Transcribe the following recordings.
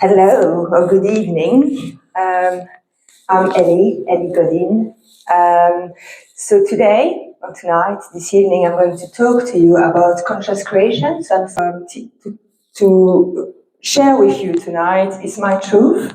Hello, or good evening. I'm Eli Godin. So today, or tonight, this evening, I'm going to talk to you about conscious creation. So to share with you tonight is my truth.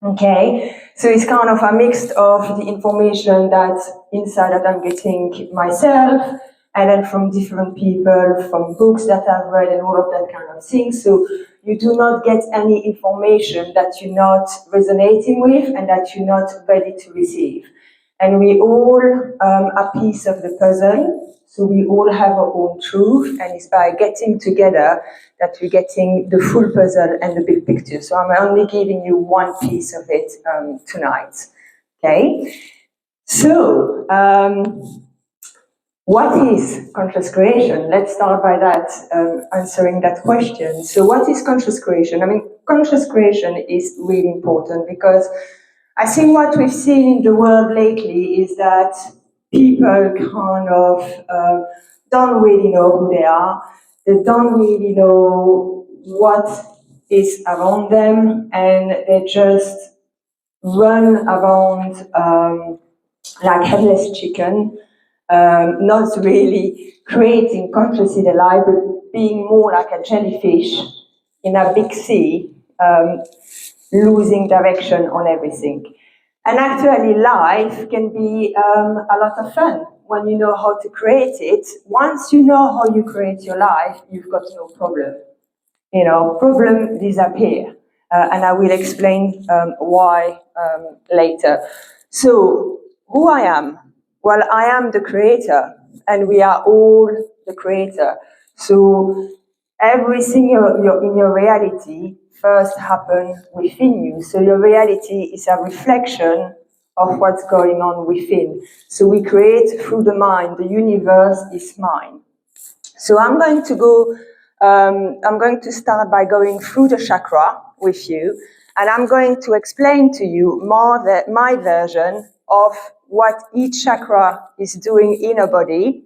Okay, so it's kind of a mix of the information that I'm getting myself, and then from different people, from books that I've read, and all of that kind of thing. So you do not get any information that you're not resonating with and that you're not ready to receive. And we all a piece of the puzzle. So we all have our own truth, and it's by getting together that we're getting the full puzzle and the big picture. So I'm only giving you one piece of it tonight. Okay? So, what is conscious creation? Let's start by that, answering that question. So what is conscious creation? I mean, conscious creation is really important because I think what we've seen in the world lately is that people kind of don't really know who they are. They don't really know what is around them, and they just run around like headless chicken, not really creating consciously the life, but being more like a jellyfish in a big sea, losing direction on everything. And actually, life can be a lot of fun when you know how to create it. Once you know how you create your life, you've got no problem. Problem disappear. And I will explain why later. So, who I am? Well, I am the creator, and we are all the creator. So, everything in your reality first happens within you. So, your reality is a reflection of what's going on within. So, we create through the mind. The universe is mind. So, I'm going to start by going through the chakra with you, and I'm going to explain to you my version of what each chakra is doing in a body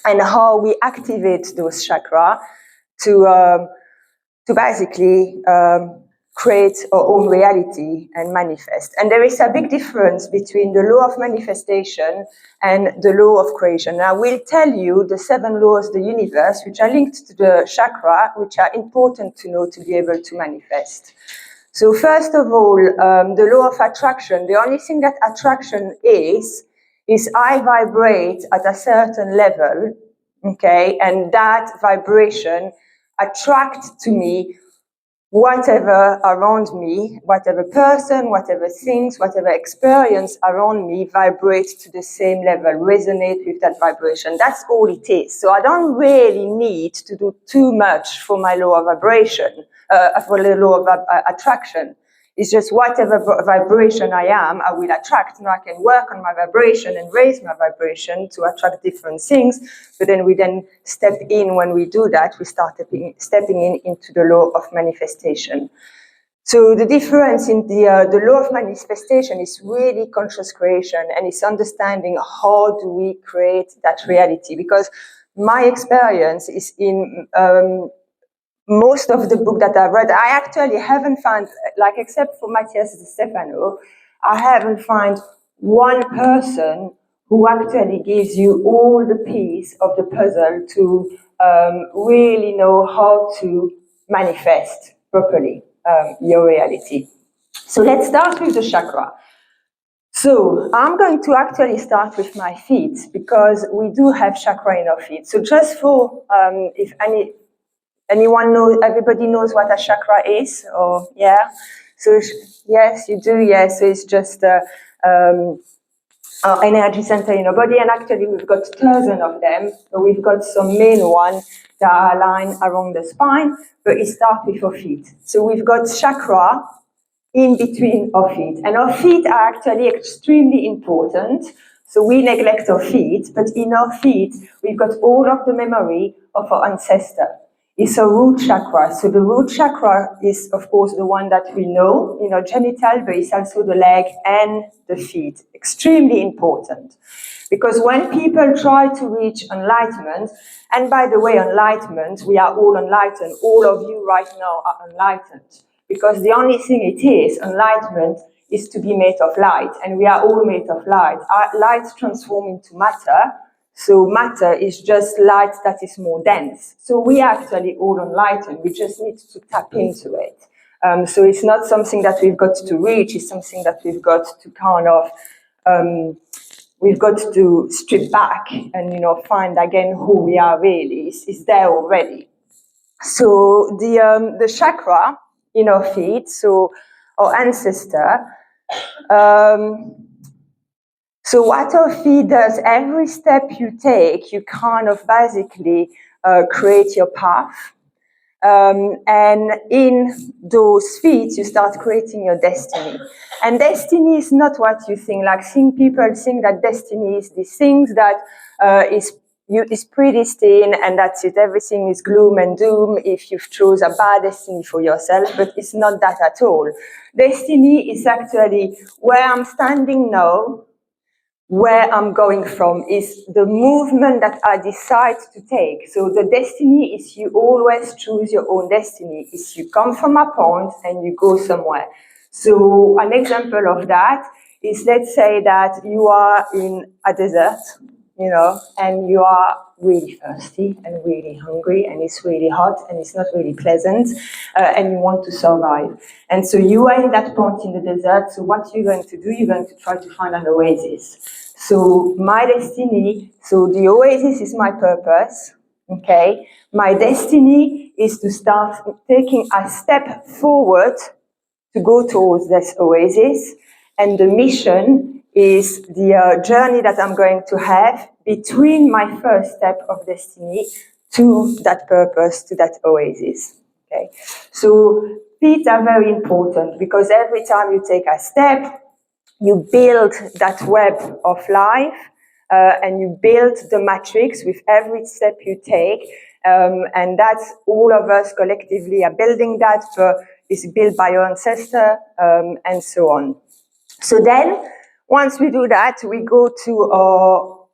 and how we activate those chakras to basically create our own reality and manifest. And there is a big difference between the law of manifestation and the law of creation. And I will tell you the 7 laws of the universe, which are linked to the chakra, which are important to know to be able to manifest. So first of all, the law of attraction. The only thing that attraction is I vibrate at a certain level, okay, and that vibration attracts to me whatever around me, whatever person, whatever things, whatever experience around me vibrates to the same level, resonate with that vibration. That's all it is. So I don't really need to do too much for my law of vibration, for the law of attraction. It's just whatever vibration I am, I will attract. Now I can work on my vibration and raise my vibration to attract different things. But then we step in. When we do that, we start stepping into the law of manifestation. So the difference in the law of manifestation is really conscious creation, and it's understanding how do we create that reality. Because my experience is in most of the book that I've read, I actually haven't found, like except for Matias and Stefano, I haven't found one person who actually gives you all the piece of the puzzle to really know how to manifest properly your reality. So let's start with the chakra. So I'm going to actually start with my feet because we do have chakra in our feet. So just for if anyone knows, everybody knows what a chakra is, or yeah? So yes, you do, yes. So it's just our energy center in our body, and actually we've got dozens of them. So we've got some main ones that are aligned around the spine, but it starts with our feet. So we've got chakra in between our feet, and our feet are actually extremely important. So we neglect our feet, but in our feet, we've got all of the memory of our ancestor. It's a root chakra. So the root chakra is, of course, the one that we know, genital, but it's also the leg and the feet. Extremely important. Because when people try to reach enlightenment, and by the way, enlightenment, we are all enlightened. All of you right now are enlightened. because the only thing it is, enlightenment, is to be made of light, and we are all made of light. Our light transforms into matter, so matter is just light that is more dense. So we are actually all enlightened, we just need to tap into it. So it's not something that we've got to reach, it's something that we've got to kind of, we've got to strip back and, find again who we are really. It's there already. So the chakra in our feet, so our ancestor, so what our feet does, every step you take, you kind of basically create your path. And in those feet, you start creating your destiny. And destiny is not what you think. Like, people think that destiny is these things that is predestined, and that's it. Everything is gloom and doom if you've chose a bad destiny for yourself, but it's not that at all. Destiny is actually where I'm standing now, where I'm going from, is the movement that I decide to take. So the destiny is you always choose your own destiny. Is you come from a point and you go somewhere. So an example of that is, let's say that you are in a desert, and you are really thirsty and really hungry, and it's really hot and it's not really pleasant, and you want to survive. And so you are in that point in the desert, so what you're going to do, you're going to try to find an oasis. So my destiny, so the oasis is my purpose, okay? My destiny is to start taking a step forward to go towards this oasis, and the mission is the journey that I'm going to have between my first step of destiny to that purpose, to that oasis. Okay, so feet are very important, because every time you take a step, you build that web of life, and you build the matrix with every step you take, and that's all of us collectively are building that. It's built by your ancestor, and so on. So then, once we do that, we go to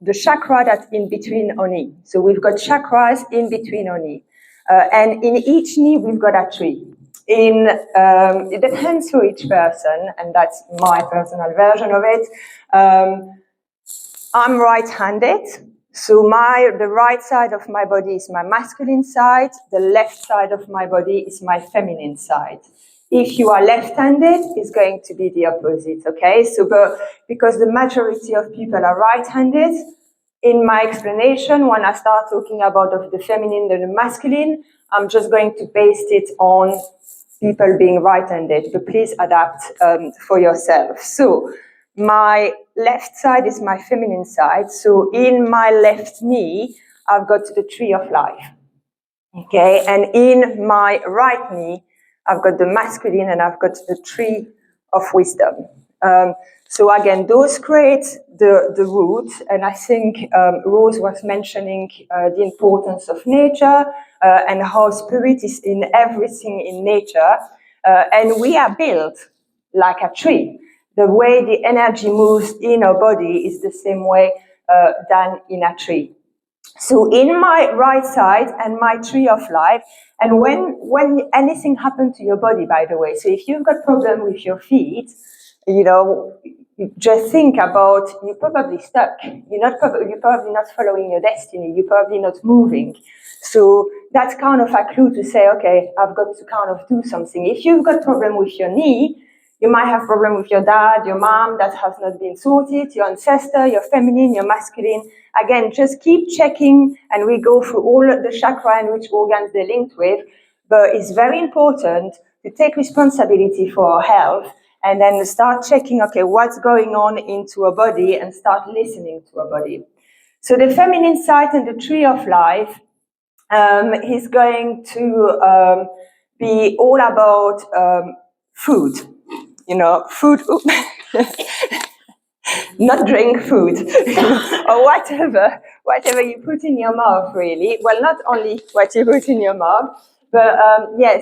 the chakra that's in between our knee. So we've got chakras in between our knee. And in each knee, we've got a tree. It depends for each person, and that's my personal version of it. I'm right-handed, so the right side of my body is my masculine side, the left side of my body is my feminine side. If you are left-handed, it's going to be the opposite, okay? So, because the majority of people are right-handed, in my explanation, when I start talking about the feminine and the masculine, I'm just going to paste it on people being right-handed, but please adapt for yourself. So, my left side is my feminine side, so in my left knee, I've got the tree of life, okay? And in my right knee, I've got the masculine, and I've got the tree of wisdom. So again, those create the root, and I think Rose was mentioning the importance of nature and how spirit is in everything in nature, and we are built like a tree. The way the energy moves in our body is the same way than in a tree. So in my right side and my tree of life, and when anything happened to your body, by the way, so if you've got problem with your feet, just think about, you're probably stuck. You're probably not following your destiny. You're probably not moving. So that's kind of a clue to say, okay, I've got to kind of do something. If you've got problem with your knee, you might have problem with your dad, your mom that has not been sorted, your ancestor, your feminine, your masculine. Again, just keep checking, and we go through all the chakra and which organs they're linked with. But it's very important to take responsibility for our health, and then start checking, okay, what's going on into our body, and start listening to our body. So the feminine side and the tree of life is going to be all about food. Food, not drink food, or whatever you put in your mouth, really. Well, not only what you put in your mouth, but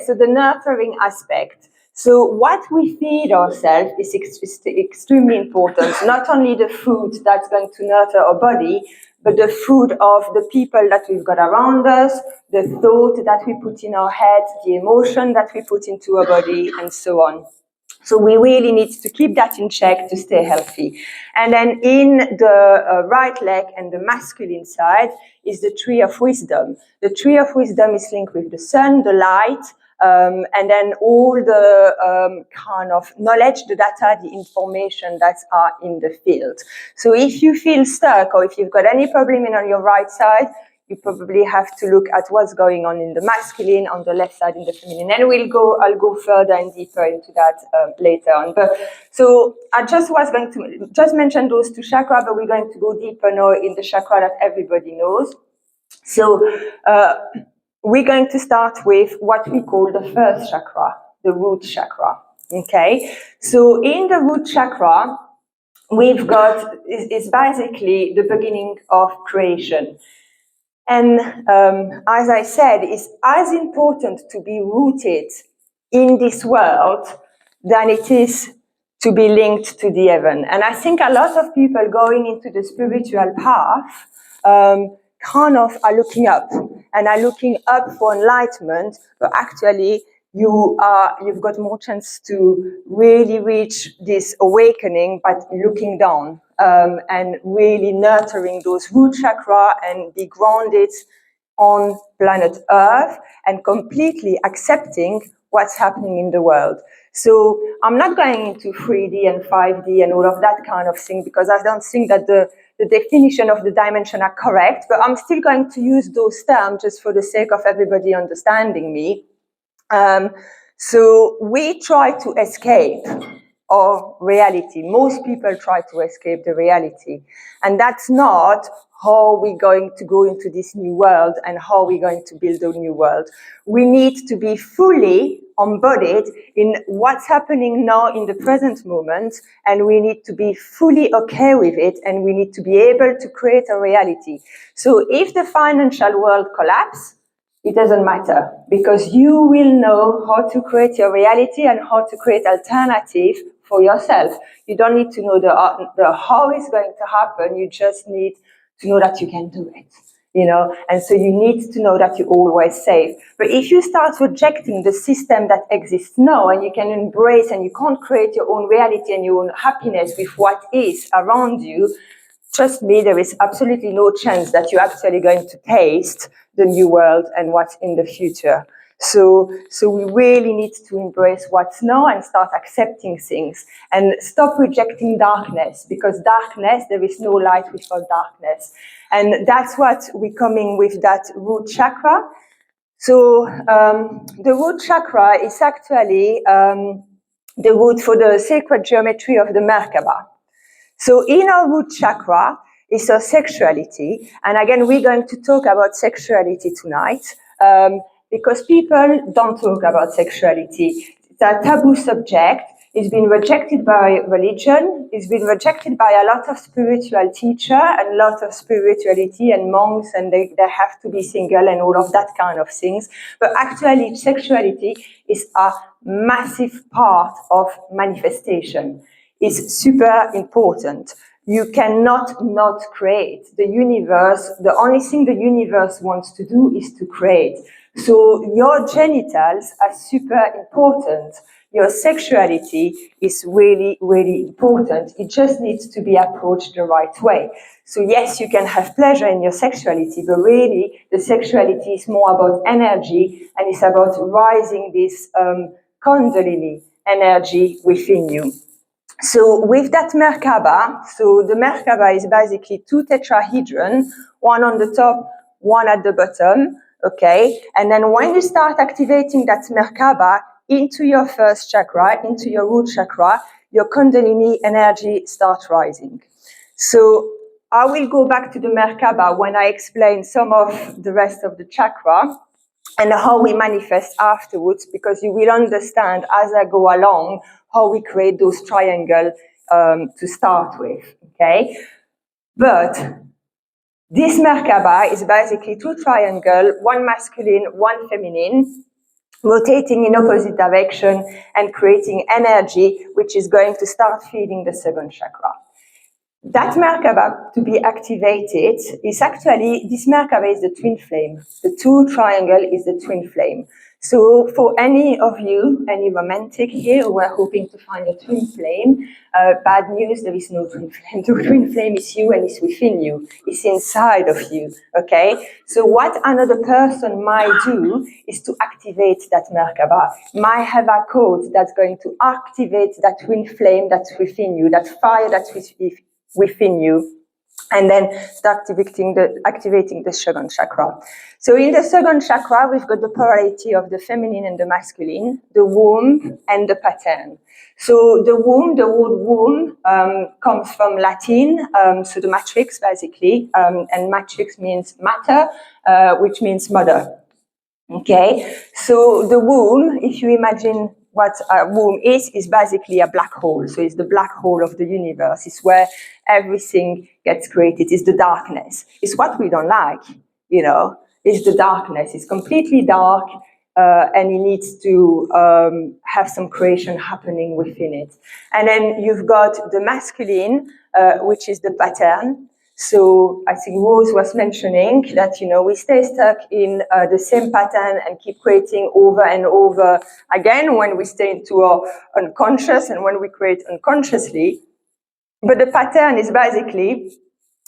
so the nurturing aspect. So what we feed ourselves is extremely important. Not only the food that's going to nurture our body, but the fruit of the people that we've got around us, the thought that we put in our head, the emotion that we put into our body, and so on. So we really need to keep that in check to stay healthy. And then in the right leg and the masculine side is the tree of wisdom. The tree of wisdom is linked with the sun, the light, and then all the kind of knowledge, the data, the information that are in the field. So if you feel stuck or if you've got any problem on your right side, you probably have to look at what's going on in the masculine, on the left side in the feminine. And I'll go further and deeper into that later on. But so I just was going to just mention those two chakras, but we're going to go deeper now in the chakra that everybody knows. So we're going to start with what we call the first chakra, the root chakra. Okay, so in the root chakra, we've got is basically the beginning of creation. And as I said, it's as important to be rooted in this world than it is to be linked to the heaven. And I think a lot of people going into the spiritual path kind of are looking up and are looking up for enlightenment, but actually you've got more chance to really reach this awakening by looking down and really nurturing those root chakra and be grounded on planet Earth and completely accepting what's happening in the world. So I'm not going into 3D and 5D and all of that kind of thing because I don't think that the definition of the dimension are correct, but I'm still going to use those terms just for the sake of everybody understanding me. So we try to escape our reality. Most people try to escape the reality. And that's not how we're going to go into this new world and how we're going to build a new world. We need to be fully embodied in what's happening now in the present moment, and we need to be fully okay with it, and we need to be able to create a reality. So if the financial world collapses, it doesn't matter, because you will know how to create your reality and how to create alternative for yourself. You don't need to know the how it's going to happen. You just need to know that you can do it, you know. And so you need to know that you're always safe. But if you start rejecting the system that exists now, and you can embrace and you can't create your own reality and your own happiness with what is around you, trust me, there is absolutely no chance that you're actually going to taste the new world and what's in the future. So we really need to embrace what's now and start accepting things and stop rejecting darkness, because darkness, there is no light without darkness. And that's what we're coming with that root chakra. So the root chakra is actually the root for the sacred geometry of the Merkaba. So in our root chakra is our sexuality. And again, we're going to talk about sexuality tonight because people don't talk about sexuality. It's a taboo subject. It's been rejected by religion. It's been rejected by a lot of spiritual teachers and a lot of spirituality and monks, and they have to be single and all of that kind of things. But actually, sexuality is a massive part of manifestation. Is super important. You cannot not create. The universe, the only thing the universe wants to do is to create. So your genitals are super important. Your sexuality is really, really important. It just needs to be approached the right way. So yes, you can have pleasure in your sexuality, but really the sexuality is more about energy, and it's about rising this Kundalini energy within you. So with that Merkaba, so the Merkaba is basically two tetrahedron, one on the top, one at the bottom, okay? And then when you start activating that Merkaba into your first chakra, into your root chakra, your Kundalini energy starts rising. So I will go back to the Merkaba when I explain some of the rest of the chakra and how we manifest afterwards, because you will understand as I go along how we create those triangles to start with, okay? But this Merkaba is basically two triangles, one masculine, one feminine, rotating in opposite direction and creating energy, which is going to start feeding the second chakra. That Merkaba to be activated is actually, this Merkaba is the twin flame. The two triangle is the twin flame. So for any of you, any romantic here who are hoping to find a twin flame, bad news, there is no twin flame. The twin flame is you and it's within you. It's inside of you, okay? So what another person might do is to activate that Merkaba. Might have a code that's going to activate that twin flame that's within you, that fire that's within you, and then start activating the second chakra. So in the second chakra, we've got the polarity of the feminine and the masculine, the womb and the pattern. So the womb, the word womb comes from Latin, so the matrix basically, and matrix means matter, which means mother. Okay, so the womb, if you imagine what a womb is basically a black hole. So it's the black hole of the universe. It's where everything gets created. It's the darkness. It's what we don't like, you know. It's the darkness. It's completely dark, and it needs to have some creation happening within it. And then you've got the masculine, which is the pattern. So I think Rose was mentioning that, you know, we stay stuck in the same pattern and keep creating over and over again when we stay into our unconscious and when we create unconsciously. But the pattern is basically,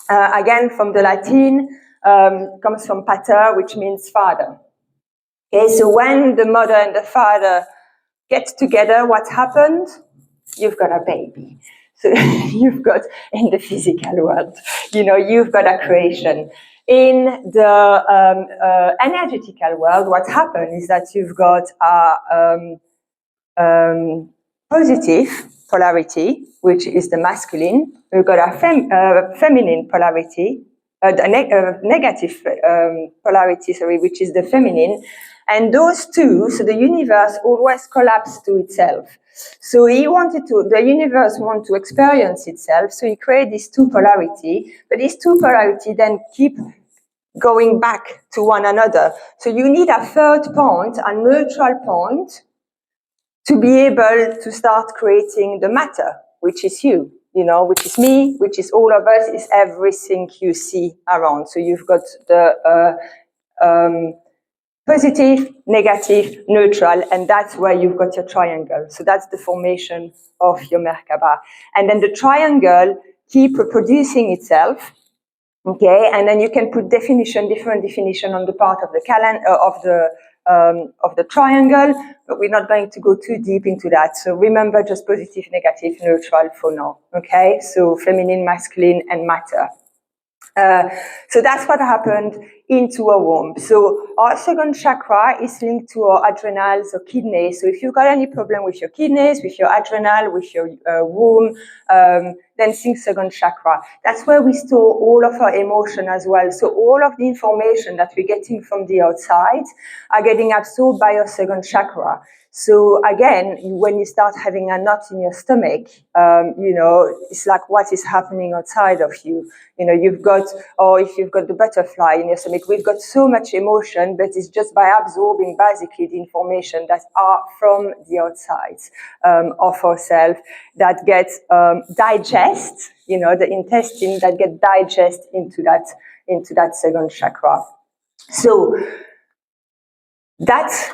again, from the Latin, comes from pater, which means father. Okay, so when the mother and the father get together, what happened? You've got a baby. So you've got, in the physical world, you know, you've got a creation. In the energetical world, what happens is that you've got a positive polarity, which is the masculine. You've got a feminine polarity, negative polarity, which is the feminine. And those two, so the universe always collapsed to itself. So the universe wanted to experience itself, so he created these two polarity, but these two polarity then keep going back to one another. So you need a third point, a neutral point, to be able to start creating the matter, which is you, you know, which is me, which is all of us, is everything you see around. So you've got the positive, negative, neutral, and that's where you've got your triangle. So that's the formation of your Merkaba. And then the triangle keep reproducing itself, okay? And then you can put different definition on the part of the calendar, of the triangle, but we're not going to go too deep into that. So remember just positive, negative, neutral for now, okay? So feminine, masculine, and matter. So that's what happened into a womb. So our second chakra is linked to our adrenals or kidneys. So if you've got any problem with your kidneys, with your adrenal, with your womb, then think second chakra. That's where we store all of our emotion as well. So all of the information that we're getting from the outside are getting absorbed by your second chakra. So again, when you start having a knot in your stomach, you know, it's like what is happening outside of you. You know, you've got, or if you've got the butterfly in your stomach, we've got so much emotion, but it's just by absorbing basically the information that are from the outside of ourselves that gets digest, you know, the intestine that get digest into that second chakra. So that's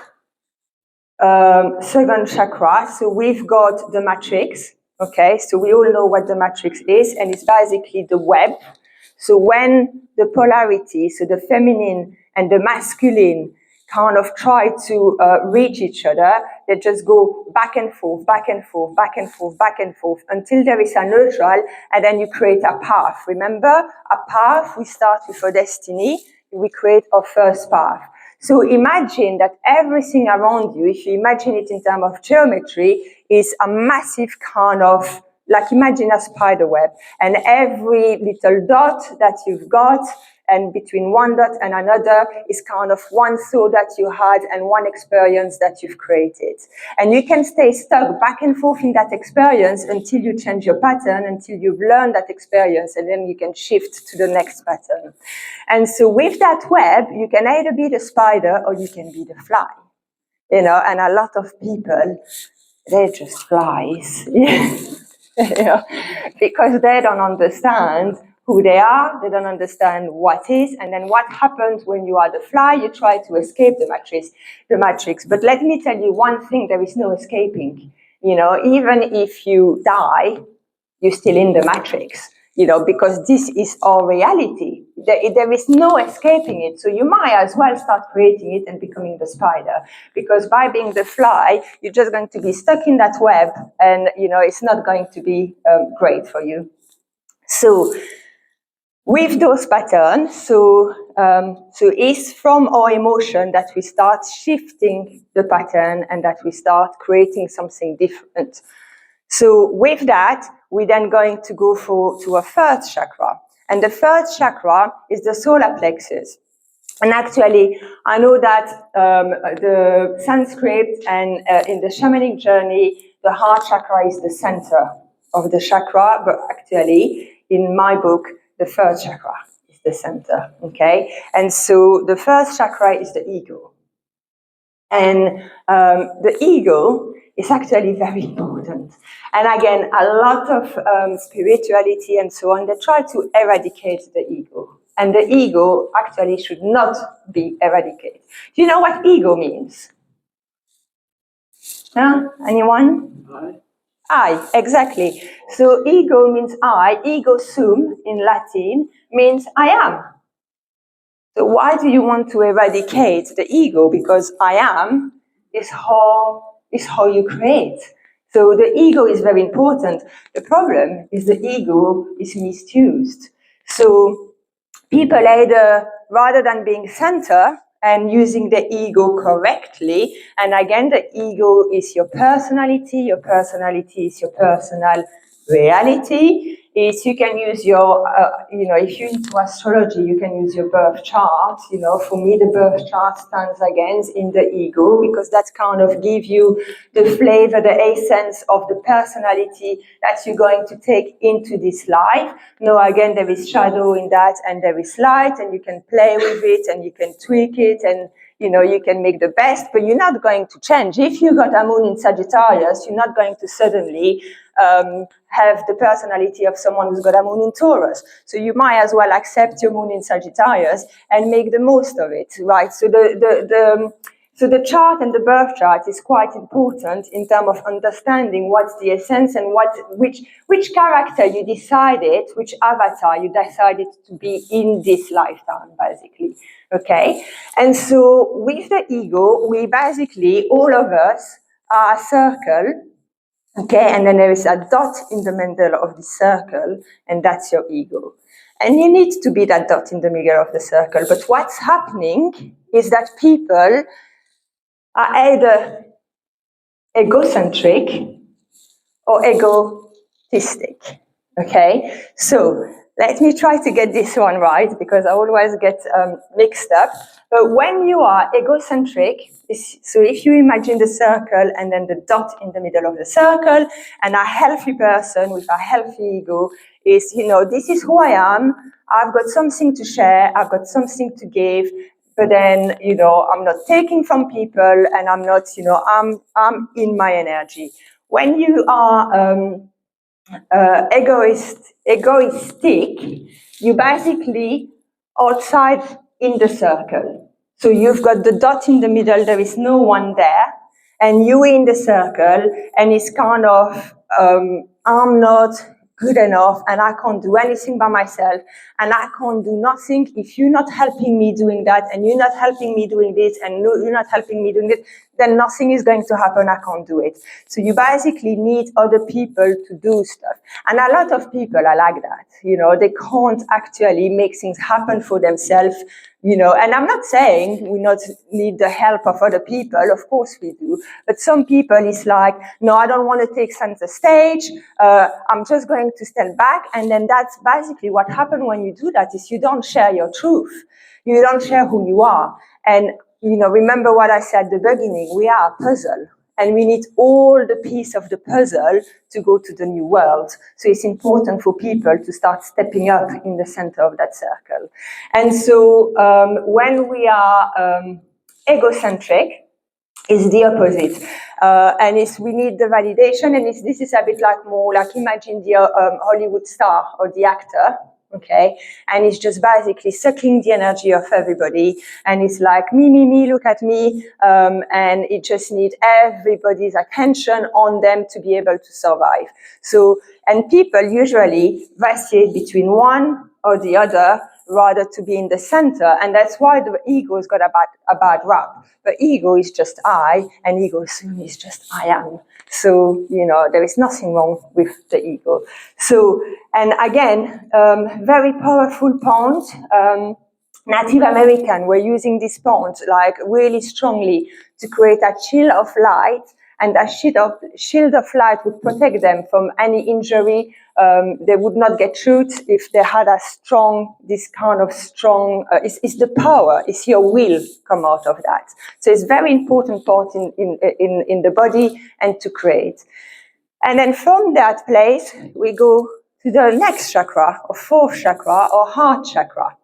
second chakra. So we've got the matrix, okay? So we all know what the matrix is, and it's basically the web. So when the polarity, so the feminine and the masculine kind of try to reach each other, they just go back and forth, back and forth, back and forth, back and forth, until there is a neutral, and then you create a path. Remember, a path, we start with a destiny, we create our first path. So imagine that everything around you, if you imagine it in terms of geometry, is a massive kind of, like imagine a spider web, and every little dot that you've got, and between one dot and another is kind of one thought that you had and one experience that you've created. And you can stay stuck back and forth in that experience until you change your pattern, until you've learned that experience, and then you can shift to the next pattern. And so with that web, you can either be the spider or you can be the fly. You know, and a lot of people, they're just flies. you know, because they don't understand who they are, they don't understand what is, and then what happens when you are the fly, you try to escape the matrix. But let me tell you one thing, there is no escaping. You know, even if you die, you're still in the matrix, you know, because this is our reality. There is no escaping it. So you might as well start creating it and becoming the spider, because by being the fly, you're just going to be stuck in that web, and, you know, it's not going to be great for you. So with those patterns, so it's from our emotion that we start shifting the pattern and that we start creating something different. So with that, we're then going to go to a third chakra. And the third chakra is the solar plexus. And actually, I know that the Sanskrit and in the shamanic journey, the heart chakra is the center of the chakra, but actually, in my book, the third chakra is the center, okay? And so the first chakra is the ego. And the ego is actually very important. And again, a lot of spirituality and so on, they try to eradicate the ego. And the ego actually should not be eradicated. Do you know what ego means? Huh? Anyone? I, exactly. So ego means I. Ego sum in Latin means I am. So why do you want to eradicate the ego? Because I am is how you create. So the ego is very important. The problem is the ego is misused. So people either, rather than being center and using the ego correctly, and again, the ego is your personality is your personal reality, is you can use your, if you're into astrology, you can use your birth chart. You know, for me, the birth chart stands again in the ego, because that kind of gives you the flavor, the essence of the personality that you're going to take into this life. No, again, there is shadow in that, and there is light, and you can play with it, and you can tweak it, and you know, you can make the best, but you're not going to change. If you got a moon in Sagittarius, you're not going to suddenly have the personality of someone who's got a moon in Taurus. So you might as well accept your moon in Sagittarius and make the most of it, right? So the chart and the birth chart is quite important in terms of understanding what's the essence and which character you decided, which avatar you decided to be in this lifetime, basically. Okay? And so with the ego, we basically, all of us are a circle. Okay, and then there is a dot in the middle of the circle, and that's your ego. And you need to be that dot in the middle of the circle. But what's happening is that people are either egocentric or egotistic. Okay, so let me try to get this one right, because I always get mixed up. But when you are egocentric, so if you imagine the circle and then the dot in the middle of the circle, and a healthy person with a healthy ego is, you know, this is who I am, I've got something to share, I've got something to give, but then, you know, I'm not taking from people, and I'm not, you know, I'm in my energy. When you are egoistic, you basically outside in the circle. So you've got the dot in the middle, there is no one there, and you in the circle, and it's kind of, I'm not good enough, and I can't do anything by myself, and I can't do nothing if you're not helping me doing that, and you're not helping me doing this, and you're not helping me doing it, then nothing is going to happen, I can't do it. So you basically need other people to do stuff. And a lot of people are like that, you know, they can't actually make things happen for themselves, you know, and I'm not saying we not need the help of other people, of course we do, but some people is like, no, I don't want to take center stage, I'm just going to stand back, and then that's basically what happens when you do that, is you don't share your truth, you don't share who you are. And you know, remember what I said at the beginning, we are a puzzle, and we need all the pieces of the puzzle to go to the new world. So it's important for people to start stepping up in the center of that circle. And so when we are egocentric, is the opposite. And we need the validation, and this is a bit like more like imagine the Hollywood star or the actor, okay? And it's just basically sucking the energy of everybody, and it's like, me, look at me, and it just needs everybody's attention on them to be able to survive. So, and people usually vacillate between one or the other, rather to be in the center, and that's why the ego's got a bad rap. The ego is just I, and ego is just I am. So, there is nothing wrong with the ego. So, and again, very powerful point. Native American were using this point like really strongly to create a shield of light, and that shield of light would protect them from any injury. They would not get hurt if they had this kind of strong, it's the power, it's your will come out of that. So it's very important part in the body and to create. And then from that place, we go to the next chakra, or fourth chakra, or heart chakra.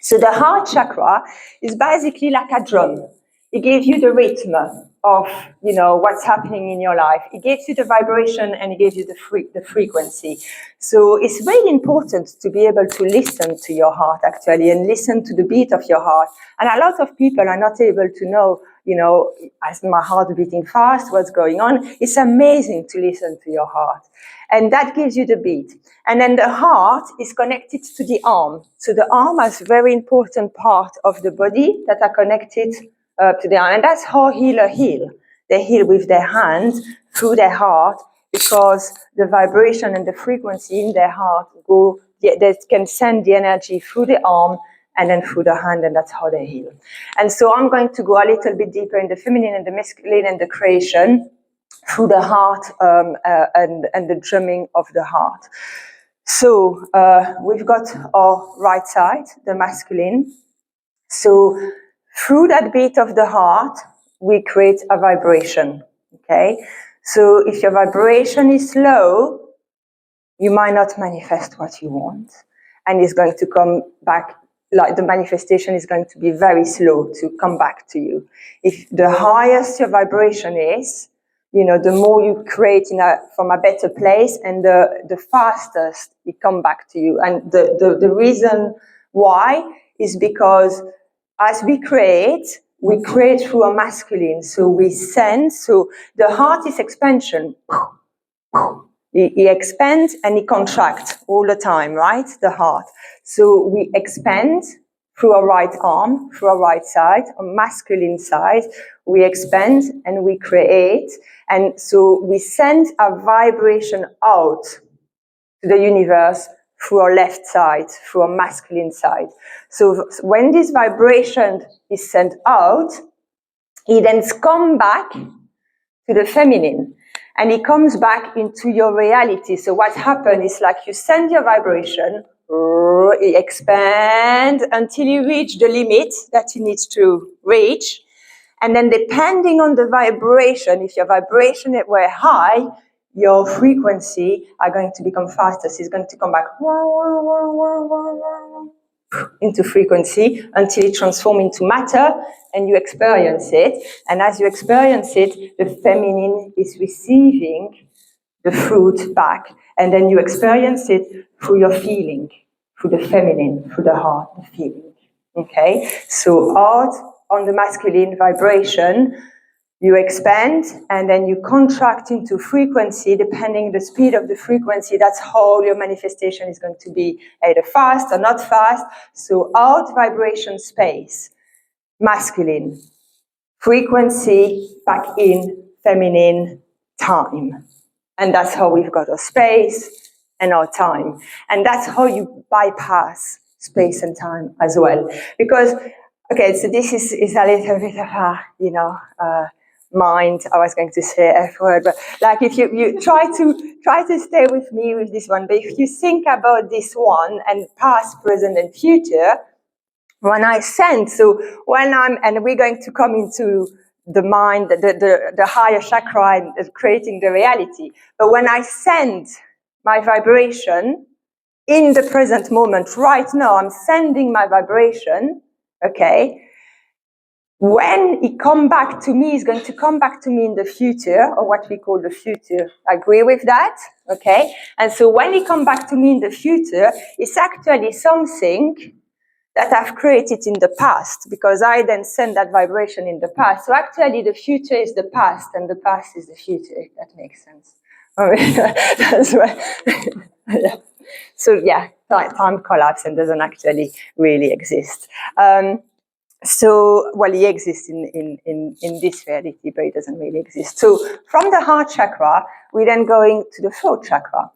So the heart chakra is basically like a drum. It gives you the rhythm of, what's happening in your life. It gives you the vibration, and it gives you the frequency. So it's really important to be able to listen to your heart, actually, and listen to the beat of your heart. And a lot of people are not able to know, as my heart beating fast, what's going on. It's amazing to listen to your heart. And that gives you the beat. And then the heart is connected to the arm. So the arm has very important part of the body that are connected to the arm. And that's how healers heal. They heal with their hands through their heart, because the vibration and the frequency in their heart they can send the energy through the arm and then through the hand, and that's how they heal. And so I'm going to go a little bit deeper in the feminine and the masculine and the creation through the heart and the drumming of the heart. So we've got our right side, the masculine. So through that beat of the heart, we create a vibration, okay? So if your vibration is low, you might not manifest what you want, and it's going to come back, like the manifestation is going to be very slow to come back to you. If the highest your vibration is, the more you create from a better place, and the fastest it come back to you. And the reason why is because as we create through a masculine. So we send, so the heart is expansion. It expands and it contracts all the time, right? The heart. So we expand through our right arm, through our right side, on masculine side, we expand and we create. And so we send a vibration out to the universe through our left side, through our masculine side. So when this vibration is sent out, it then comes back to the feminine. And it comes back into your reality. So what happens is like you send your vibration, it expands until you reach the limit that you need to reach. And then depending on the vibration, if your vibration were high, your frequency are going to become faster. So it's going to come back into frequency until it transforms into matter and you experience it. And as you experience it, the feminine is receiving the fruit back. And then you experience it through your feeling, through the feminine, through the heart, the feeling. Okay? So out on the masculine vibration, you expand and then you contract into frequency depending the speed of the frequency. That's how your manifestation is going to be, either fast or not fast. So out vibration space, masculine, frequency back in feminine, time. And that's how we've got our space and our time. And that's how you bypass space and time as well. Because, okay, so this is a little bit of a, mind, I was going to say F word, but like if you try to stay with me with this one, but if you think about this one and past, present, and future, when I send, so when and we're going to come into the mind, the higher chakra and creating the reality, but when I send my vibration in the present moment, right now, I'm sending my vibration, okay, when it come back to me, it's going to come back to me in the future, or what we call the future. Agree with that? Okay. And so when it come back to me in the future, it's actually something that I've created in the past, because I then send that vibration in the past. So actually the future is the past and the past is the future, if that makes sense. That's right. Yeah. So yeah, time collapse and doesn't actually really exist. So, well, he exists in this reality, but it doesn't really exist. So from the heart chakra, we then going to the throat chakra.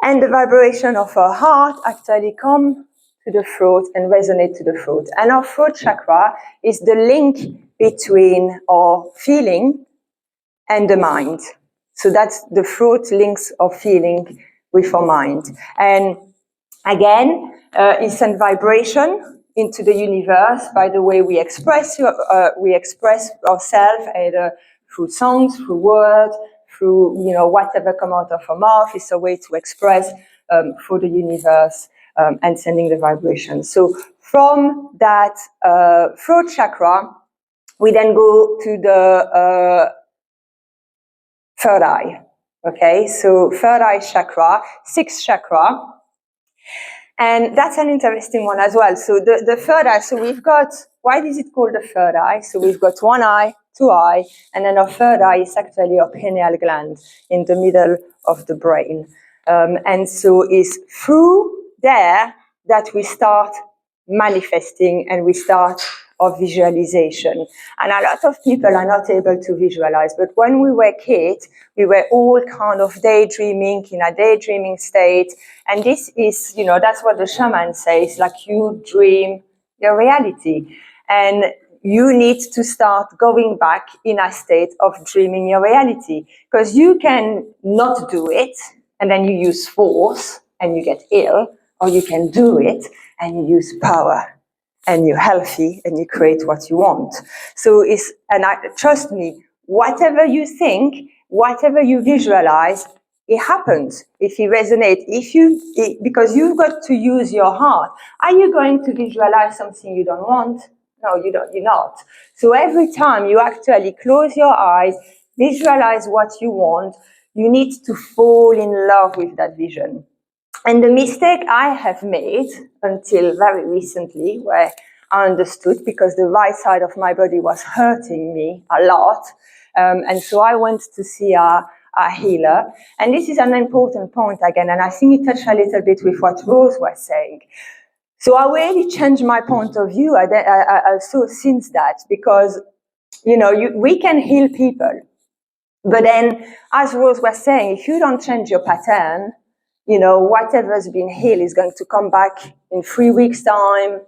And the vibration of our heart actually come to the throat and resonate to the throat. And our throat chakra is the link between our feeling and the mind. So that's the throat links our feeling with our mind. And again, it sends vibration into the universe by the way we express ourselves, either through songs, through words, through whatever come out of our mouth. Is a way to express for the universe and sending the vibration. So from that throat chakra, we then go to the third eye. Okay, so third eye chakra, sixth chakra. And that's an interesting one as well. So the third eye, so we've got, why is it called the third eye? So we've got one eye, two eye, and then our third eye is actually our pineal gland in the middle of the brain. And so it's through there that we start manifesting and we start our visualization. And a lot of people are not able to visualize, but when we were kids, we were all kind of daydreaming, in a daydreaming state. And this is, that's what the shaman says, like you dream your reality. And you need to start going back in a state of dreaming your reality, because you can not do it and then you use force and you get ill, or you can do it and you use power and you're healthy and you create what you want. So trust me, whatever you think, whatever you visualize, it happens. If you resonate, because you've got to use your heart. Are you going to visualize something you don't want? No, you don't. You're not. So every time you actually close your eyes, visualize what you want, you need to fall in love with that vision. And the mistake I have made until very recently, where I understood, because the right side of my body was hurting me a lot, and so I went to see a healer. And this is an important point again, and I think it touched a little bit with what Rose was saying. So I really changed my point of view also since that, because we can heal people, but then, as Rose was saying, if you don't change your pattern, whatever's been healed is going to come back in 3 weeks' time,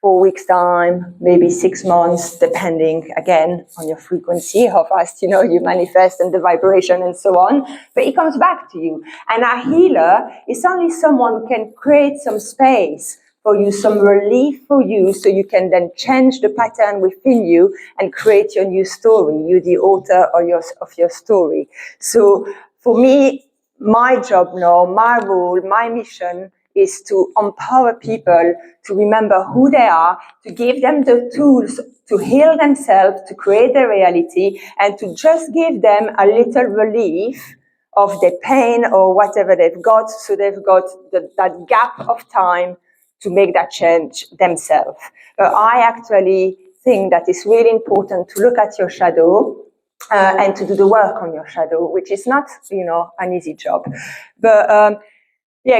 4 weeks' time, maybe 6 months, depending, again, on your frequency, how fast, you manifest and the vibration and so on. But it comes back to you. And a healer is only someone who can create some space for you, some relief for you, so you can then change the pattern within you and create your new story. You're the author of your story. So for me, my job now, my role, my mission is to empower people to remember who they are, to give them the tools to heal themselves, to create their reality, and to just give them a little relief of their pain or whatever they've got, so they've got that gap of time to make that change themselves. I actually think that it's really important to look at your shadow and to do the work on your shadow, which is not, an easy job. But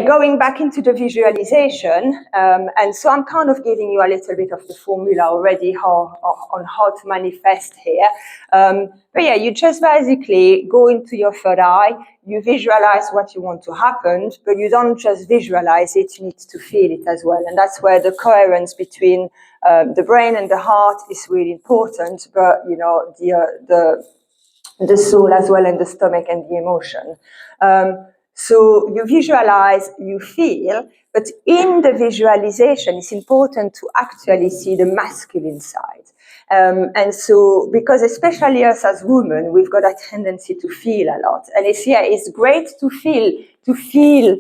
going back into the visualization, and so I'm kind of giving you a little bit of the formula already on how to manifest here. But you just basically go into your third eye, you visualize what you want to happen, but you don't just visualize it, you need to feel it as well. And that's where the coherence between the brain and the heart is really important, but, the soul as well, and the stomach and the emotion. So you visualize, you feel, but in the visualization, it's important to actually see the masculine side. And so, because especially us as women, we've got a tendency to feel a lot. And it's great to feel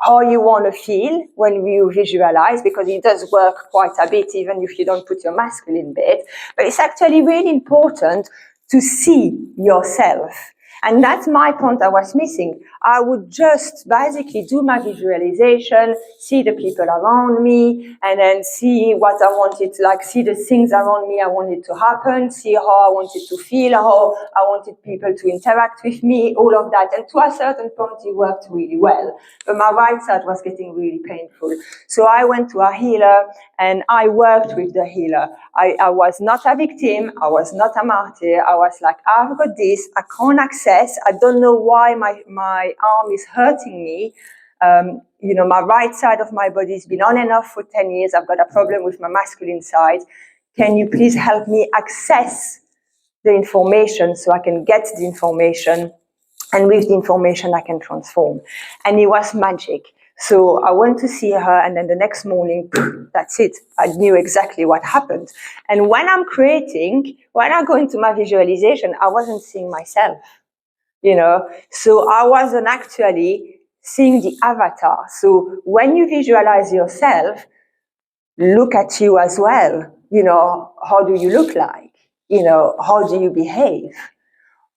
how you want to feel when you visualize, because it does work quite a bit even if you don't put your masculine bit. But it's actually really important to see yourself. And that's my point I was missing. I would just basically do my visualization, see the people around me, and then see what I wanted, like see the things around me I wanted to happen, see how I wanted to feel, how I wanted people to interact with me, all of that. And to a certain point, it worked really well. But my right side was getting really painful. So I went to a healer and I worked with the healer. I was not a victim. I was not a martyr. I was like, I've got this. I can't access. I don't know why my arm is hurting me. My right side of my body has been on and off for 10 years. I've got a problem with my masculine side. Can you please help me access the information so I can get the information? And with the information, I can transform. And it was magic. So I went to see her, and then the next morning, that's it. I knew exactly what happened. And when I'm creating, when I go into my visualization, I wasn't seeing myself, So I wasn't actually seeing the avatar. So when you visualize yourself, look at you as well. How do you look like? How do you behave?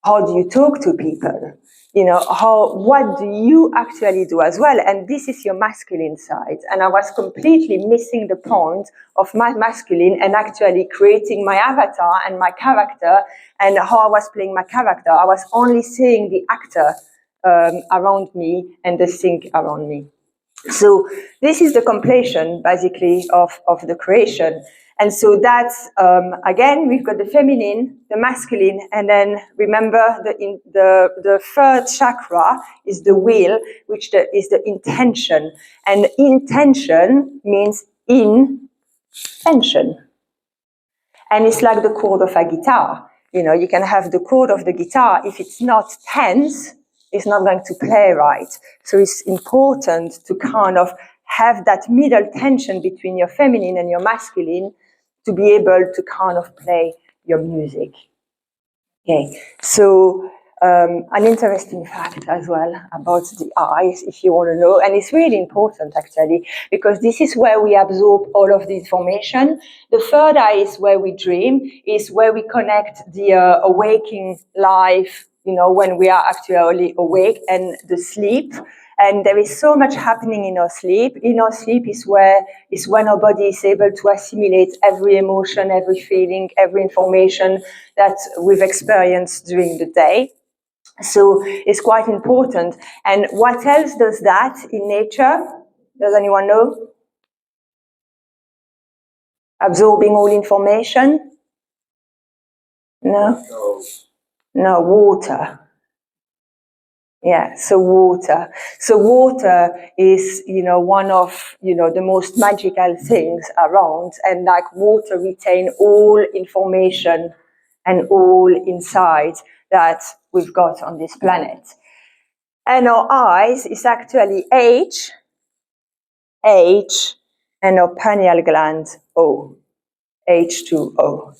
How do you talk to people? What do you actually do as well? And this is your masculine side. And I was completely missing the point of my masculine and actually creating my avatar and my character and how I was playing my character. I was only seeing the actor around me and the thing around me. So this is the completion, basically, of the creation. And so that's, again, we've got the feminine, the masculine, and then remember the third chakra is the will, which is the intention. And intention means in tension. And it's like the chord of a guitar. You can have the chord of the guitar. If it's not tense, it's not going to play right. So it's important to kind of have that middle tension between your feminine and your masculine to be able to kind of play your music. Okay, so an interesting fact as well about the eyes, if you want to know, and it's really important actually, because this is where we absorb all of the information. The third eye is where we dream, is where we connect the awaking life, when we are actually awake, and the sleep. And there is so much happening in our sleep. In our sleep is when our body is able to assimilate every emotion, every feeling, every information that we've experienced during the day. So it's quite important. And what else does that in nature? Does anyone know? Absorbing all information? No? No, water. Yeah, so water. So water is, one of, the most magical things around. And like water retain all information and all insight that we've got on this planet. And our eyes is actually H, and our pineal gland O, H2O.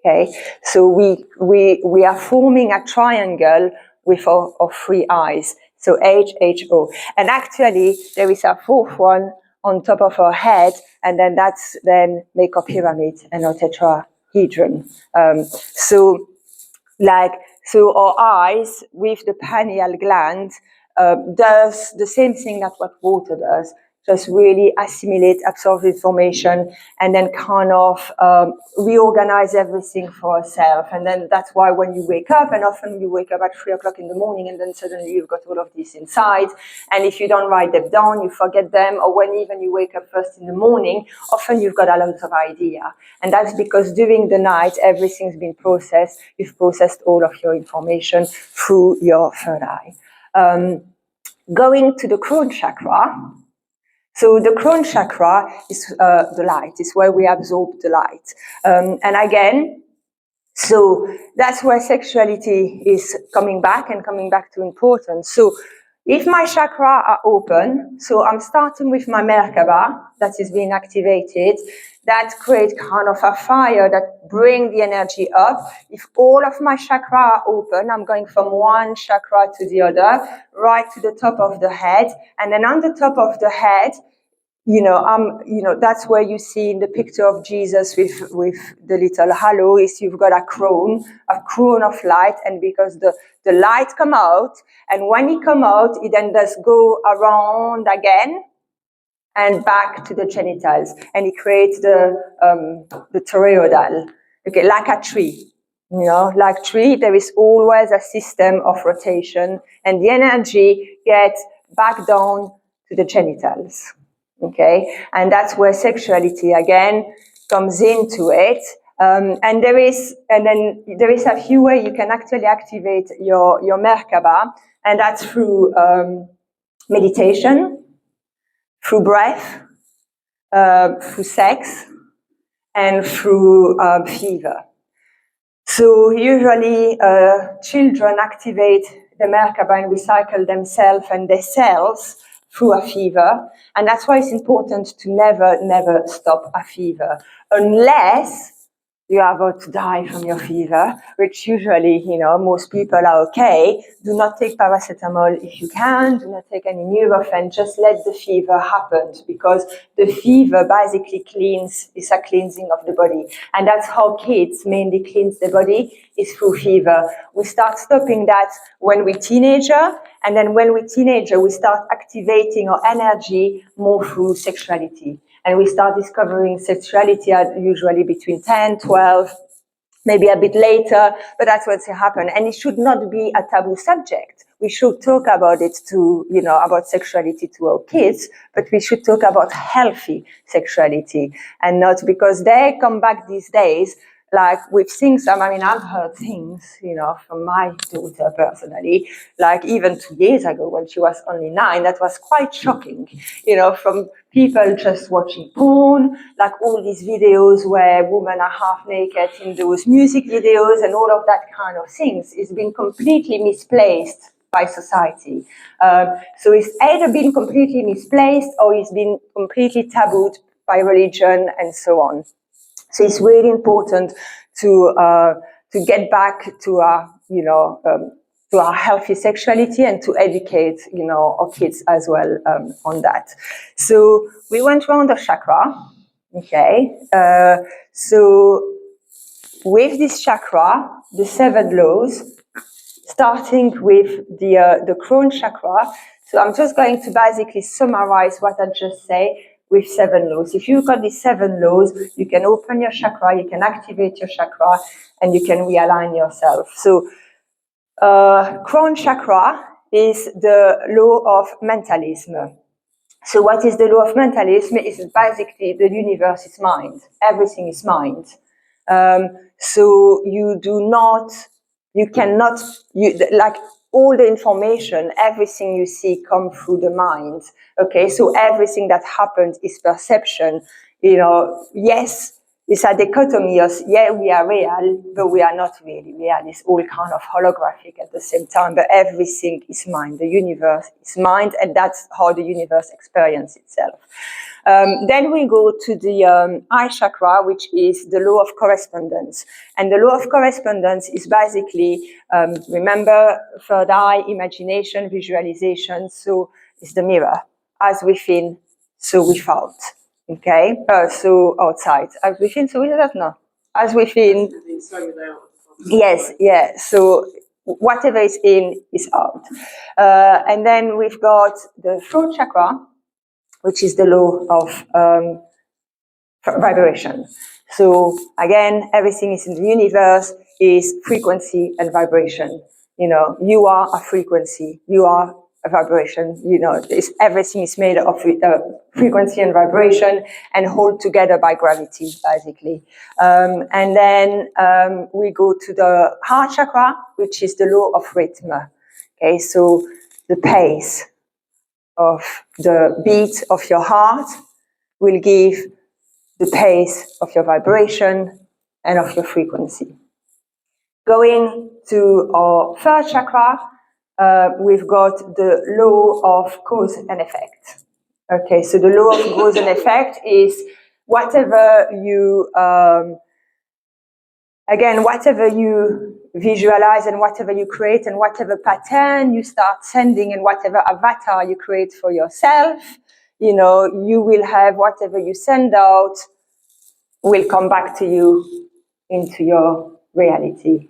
Okay, so we are forming a triangle with our three eyes. So H, H, O. And actually, there is a fourth one on top of our head, and then that's make our pyramid and our tetrahedron. So our eyes with the pineal gland does the same thing that what water does. Just really assimilate, absorb information, and then kind of reorganize everything for ourselves. And then that's why when you wake up, and often you wake up at 3 o'clock in the morning, and then suddenly you've got all of this inside. And if you don't write them down, you forget them. Or when even you wake up first in the morning, often you've got a lot of idea. And that's because during the night, everything's been processed. You've processed all of your information through your third eye. Going to the crown chakra. So the crown chakra is the light, is where we absorb the light. And again, so that's where sexuality is coming back to importance. So if my chakra are open, so I'm starting with my Merkaba, that is being activated, that creates kind of a fire that brings the energy up. If all of my chakra are open, I'm going from one chakra to the other, right to the top of the head. And then on the top of the head, that's where you see in the picture of Jesus with the little halo is you've got a crown of light, and because the light come out, and when it come out, it then does go around again and back to the genitals, and it creates the toroidal, okay, like a tree. Like tree, there is always a system of rotation, and the energy gets back down to the genitals. Okay, and that's where sexuality again comes into it. And there is a few ways you can actually activate your Merkaba, and that's through meditation, through breath, through sex, and through fever. So usually children activate the Merkaba and recycle themselves and their cells through a fever. And that's why it's important to never stop a fever, unless you are about to die from your fever, which usually, most people are okay. Do not take paracetamol if you can. Do not take any Nurofen. Just let the fever happen, because the fever basically is a cleansing of the body. And that's how kids mainly cleanse their body, is through fever. We start stopping that when we're teenager, and then when we're teenager, we start activating our energy more through sexuality. And we start discovering sexuality at usually between 10, 12, maybe a bit later, but that's what's happened. And it should not be a taboo subject. We should talk about it about sexuality to our kids, but we should talk about healthy sexuality, and not because they come back these days. Like we've seen I've heard things, from my daughter personally, like even 2 years ago when she was only 9, that was quite shocking, from people just watching porn, like all these videos where women are half naked in those music videos, and all of that kind of things is being completely misplaced by society. So it's either been completely misplaced or it's been completely tabooed by religion and so on. So it's really important to get back to our healthy sexuality, and to educate our kids as well on that. So we went around the chakra. Okay. So with this chakra, the 7 laws, starting with the crown chakra. So I'm just going to basically summarize what I just said with 7 laws. If you've got these 7 laws, you can open your chakra, you can activate your chakra, and you can realign yourself. So crown chakra is the law of mentalism. So what is the law of mentalism? It's basically the universe is mind. Everything is mind. So like all the information, everything you see come through the mind. Okay, so everything that happens is perception. Yes, it's a dichotomy of, yeah, we are real, but we are not really real. It's all kind of holographic at the same time, but everything is mind. The universe is mind, and that's how the universe experiences itself. Then we go to the eye chakra, which is the law of correspondence. And the law of correspondence is basically, remember, third eye, imagination, visualization. So it's the mirror. As within, so without. Okay? So outside. As within, so without? No. As within. Yes, yeah. So whatever is in is out. And then we've got the throat chakra, which is the law of vibration. So again, everything is in the universe is frequency and vibration. You are a frequency. You are a vibration. Everything is made of frequency and vibration, and hold together by gravity, basically. And then we go to the heart chakra, which is the law of rhythm. Okay, so the pace of the beat of your heart will give the pace of your vibration and of your frequency. Going to our third chakra, we've got the law of cause and effect. Okay, so the law of cause and effect is whatever you, again, whatever you visualize and whatever you create and whatever pattern you start sending and whatever avatar you create for yourself, you know, you will have whatever you send out will come back to you into your reality.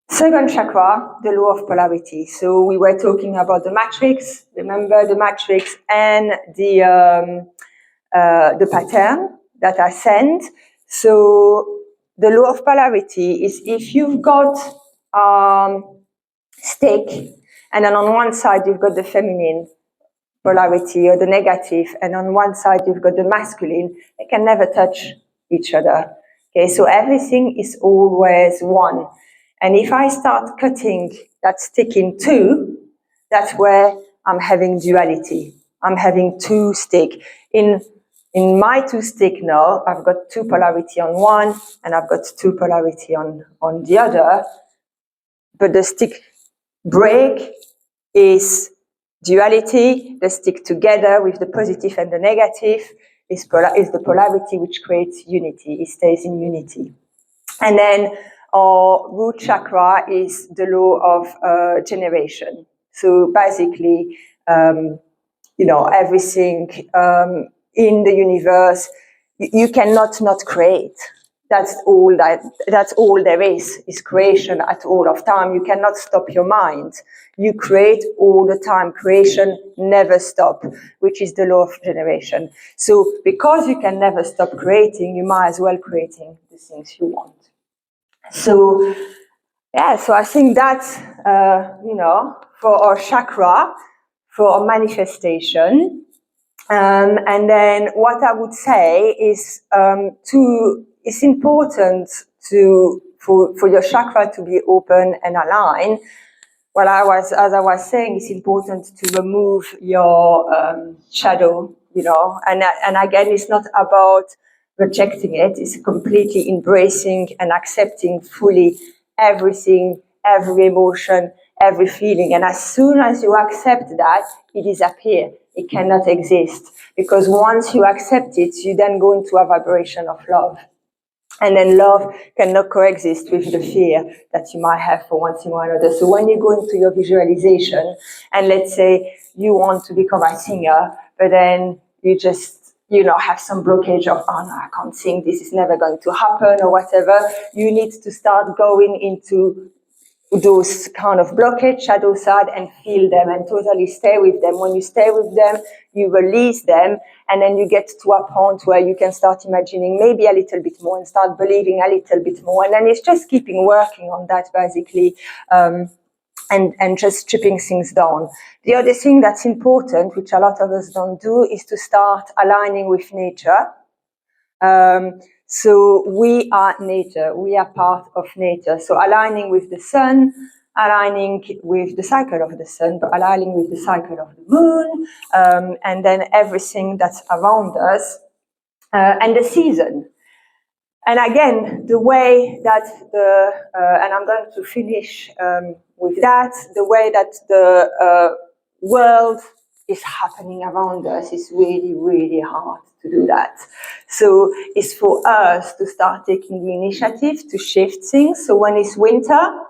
Second chakra, the law of polarity. So we were talking about the matrix. Remember the matrix and the pattern that I send. So the law of polarity is if you've got stick, and then on one side you've got the feminine polarity or the negative, and on one side you've got the masculine, they can never touch each other. Okay, so everything is always one. And if I start cutting that stick in two, that's where I'm having duality. I'm having two stick. In my two stick now, I've got two polarity on one, and I've got two polarity on the other. But the stick break is duality. The stick together with the positive and the negative is the polarity which creates unity. It stays in unity. And then our root chakra is the law of generation. So basically, you know, everything in the universe, you cannot not create. That's all there is creation at all of time. You cannot stop your mind. You create all the time. Creation never stop, which is the law of generation. So because you can never stop creating, you might as well creating the things you want. So, yeah, so I think that's, you know, for our chakra, for our manifestation. And then what I would say is it's important for your chakra to be open and aligned. Well, as I was saying, it's important to remove your shadow, you know, and again, it's not about rejecting it. It's completely embracing and accepting fully everything, every emotion, every feeling. And as soon as you accept that, it disappears. It cannot exist. Because once you accept it, you then go into a vibration of love. And then love cannot coexist with the fear that you might have for one thing or another. So when you go into your visualization, and let's say you want to become a singer, but then you just, you know, have some blockage of, oh no, I can't sing, this is never going to happen or whatever, you need to start going into those kind of blockage, shadow side, and feel them and totally stay with them. When you stay with them, you release them, and then you get to a point where you can start imagining maybe a little bit more and start believing a little bit more. And then it's just keeping working on that, basically, and just stripping things down. The other thing that's important, which a lot of us don't do, is to start aligning with nature. So we are nature, we are part of nature. So aligning with the sun, aligning with the cycle of the sun, but aligning with the cycle of the moon, and then everything that's around us, and the season. And again, the way that and I'm going to finish with that, the way that the world is happening around us is really, really hard to do that. So it's for us to start taking the initiative to shift things. So when it's winter,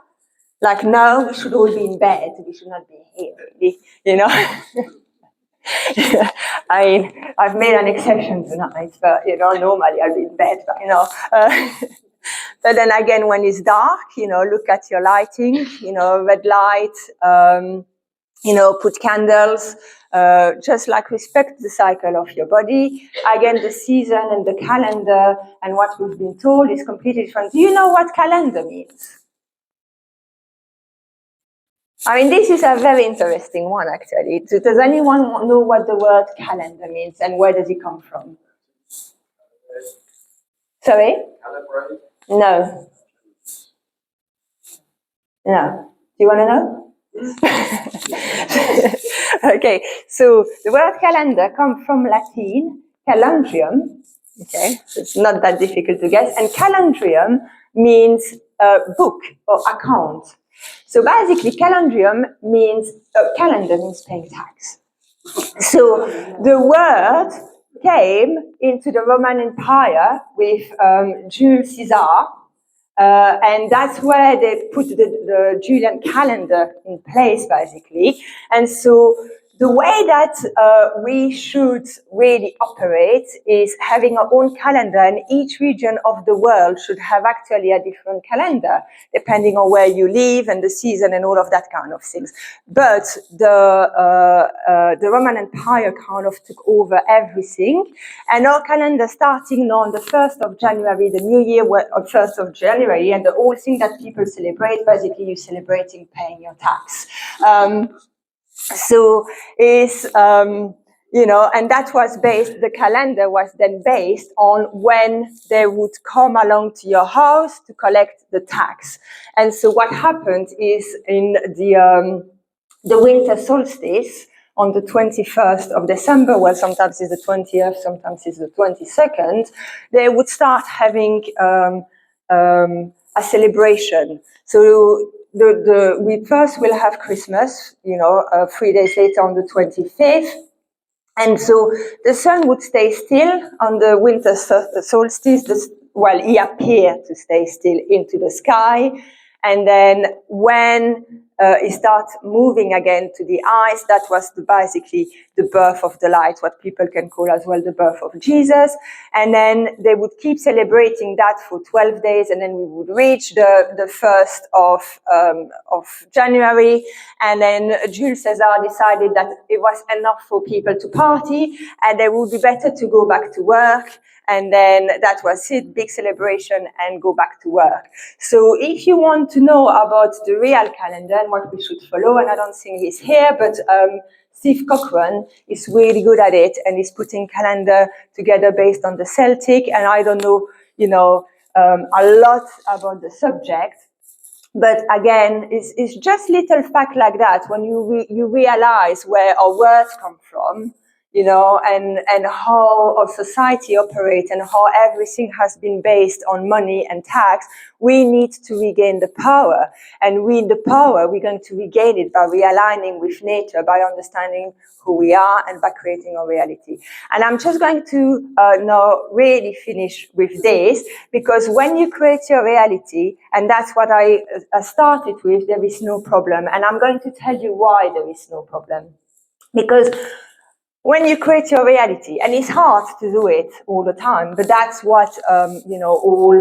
like now, we should all be in bed. We should not be here, really, you know. I mean, I've made an exception tonight, but, you know, normally I'll be in bed, but, you know. But then again, when it's dark, you know, look at your lighting, you know, red light, you know, put candles, just like respect the cycle of your body. Again, the season and the calendar and what we've been told is completely different. Do you know what calendar means? I mean, this is a very interesting one, actually. Does anyone know what the word calendar means and where does it come from? Sorry? Calibrate? No. No. Do you want to know? Okay, so the word calendar comes from Latin, calendrium. Okay, so it's not that difficult to guess. And calendrium means book or account. So basically, calendrium means, calendar means paying tax. So the word came into the Roman Empire with Julius Caesar, and that's where they put the Julian calendar in place, basically. And so the way that we should really operate is having our own calendar, and each region of the world should have actually a different calendar, depending on where you live and the season and all of that kind of things. But the Roman Empire kind of took over everything, and our calendar starting on the 1st of January, the new year, on 1st of January, and the whole thing that people celebrate, basically you're celebrating paying your tax. So is, you know, and that was based, the calendar was then based on when they would come along to your house to collect the tax. And so what happened is in the winter solstice on the 21st of December, well, sometimes it's the 20th, sometimes it's the 22nd, they would start having a celebration. So we first will have Christmas, you know, 3 days later on the 25th. And so the sun would stay still on the winter solstice. Well, he appeared to stay still into the sky. And then when it starts moving again to the ice, that was basically the birth of the light, what people can call as well the birth of Jesus. And then they would keep celebrating that for 12 days, and then we would reach the 1st of January. And then Julius Caesar decided that it was enough for people to party, and it would be better to go back to work. And then that was it, big celebration, and go back to work. So if you want to know about the real calendar and what we should follow, and I don't think he's here, but Steve Cochran is really good at it, and he's putting calendar together based on the Celtic, and I don't know, you know, a lot about the subject. But again, it's just little fact like that when you realize where our words come from, you know, and how our society operates and how everything has been based on money and tax. We need to regain the power, and with the power, we're going to regain it by realigning with nature, by understanding who we are, and by creating our reality. And I'm just going to now really finish with this, because when you create your reality, and that's what I started with, there is no problem. And I'm going to tell you why there is no problem. Because when you create your reality, and it's hard to do it all the time, but that's what, you know, all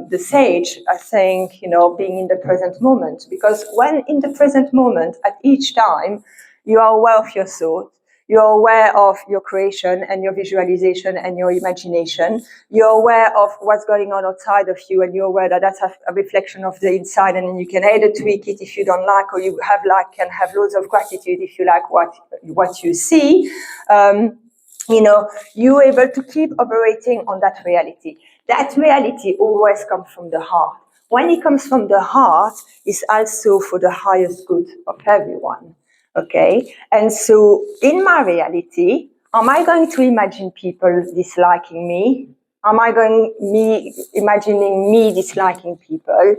the sage are saying, you know, being in the present moment. Because when in the present moment, at each time, you are aware of your thoughts, you're aware of your creation and your visualization and your imagination. You're aware of what's going on outside of you, and you're aware that that's a reflection of the inside, and then you can either tweak it if you don't like, or you can have loads of gratitude if you like what you see. You know, you're able to keep operating on that reality. That reality always comes from the heart. When it comes from the heart, it's also for the highest good of everyone. Okay, and so in my reality, am I going to imagine people disliking me? Am I imagining me disliking people?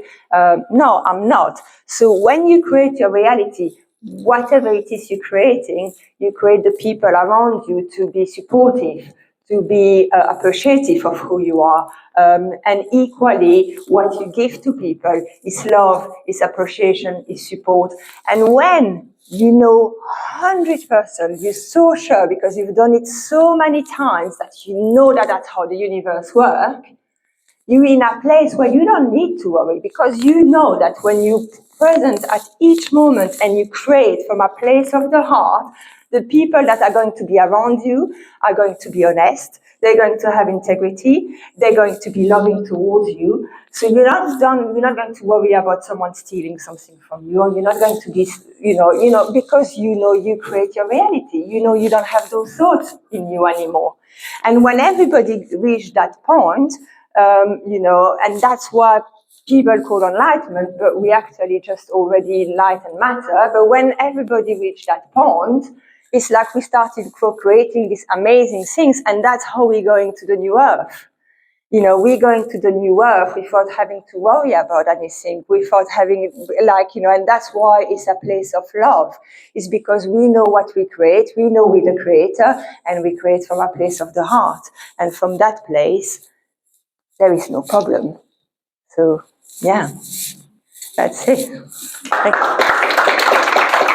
No, I'm not. So when you create your reality, whatever it is you're creating, you create the people around you to be supportive, to be appreciative of who you are. And equally, what you give to people is love, is appreciation, is support. And when you know 100%, you're so sure because you've done it so many times that you know that that's how the universe works, you're in a place where you don't need to worry, because you know that when you're present at each moment and you create from a place of the heart, the people that are going to be around you are going to be honest, they're going to have integrity, they're going to be loving towards you. So you're not going to worry about someone stealing something from you, or you're not going to be, because you know you create your reality. You know you don't have those thoughts in you anymore. And when everybody reached that point, and that's what people call enlightenment, but we actually just already light and matter. But when everybody reached that point, it's like we started co-creating these amazing things, and that's how we're going to the new earth. we're going to the new earth without having to worry about anything, without having, and that's why it's a place of love. It's because we know what we create, we know we're the creator, and we create from a place of the heart. And from that place, there is no problem. So, yeah, that's it. Thank you.